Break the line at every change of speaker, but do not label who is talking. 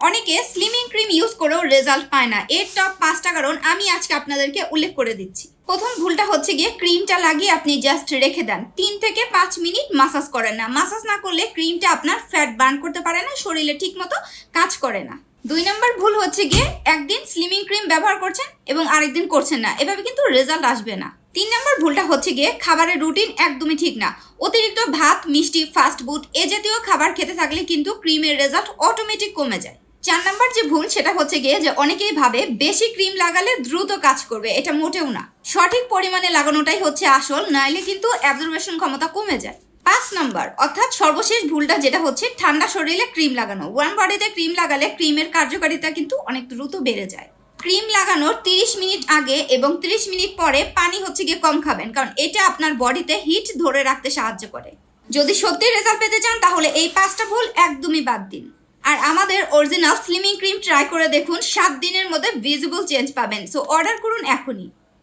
অনেকে slimming cream use করেও result পায় না। এর টপ 5টা কারণ আমি আজকে আপনাদেরকে উল্লেখ করে দিচ্ছি। প্রথম ভুলটা হচ্ছে গিয়ে ক্রিমটা লাগিয়ে আপনি জাস্ট রেখে দেন, 3 থেকে 5 মিনিট মাসাজ করেন না। মাসাজ না করলে ক্রিমটা আপনার ফ্যাট বার্ন করতে পারে না, শরীরে ঠিক মতো কাজ করে না। 2 নম্বর ভুল হচ্ছে গিয়ে একদিন স্লিমিং ক্রিম ব্যবহার করছেন এবং আরেকদিন করছেন না, এভাবে কিন্তু রেজাল্ট আসবে না। 3 নম্বর ভুলটা হচ্ছে গিয়ে খাবারের রুটিন একদমই ঠিক না। অতিরিক্ত ভাত, মিষ্টি, ফাস্ট ফুড এ জাতীয় খাবার খেতে থাকলে কিন্তু ক্রিমের রেজাল্ট অটোমেটিক কমে যায়। 4 নম্বর যে ভুল সেটা হচ্ছে গিয়ে যে অনেকেই ভাবে বেশি ক্রিম লাগালে দ্রুত কাজ করবে, এটা মোটেও না। সঠিক পরিমাণে লাগানোটাই হচ্ছে আসল, নাইলে কিন্তু অ্যাবজর্বেশন ক্ষমতা কমে যায়। 5 নম্বর অর্থাৎ সর্বশেষ ভুলটা যেটা হচ্ছে ঠান্ডা শরীরে ক্রিম লাগানো। ওয়ার্ম বডিতে ক্রিম লাগালে ক্রিমের কার্যকারিতা কিন্তু অনেক দ্রুত বেড়ে যায়। ক্রিম লাগানোর 30 মিনিট আগে এবং 30 মিনিট পরে পানি হচ্ছে গিয়ে কম খাবেন, কারণ এটা আপনার বডিতে হিট ধরে রাখতে সাহায্য করে। যদি সত্যি রেজাল্ট পেতে চান তাহলে এই 5টা ভুল একদমই বাদ দিন। আর আমাদের অরিজিনাল স্লিমিং ক্রিম ট্রাই করে দেখুন, 7 দিনের মধ্যে ভিজিবল চেঞ্জ পাবেন। সো অর্ডার করুন এখনই।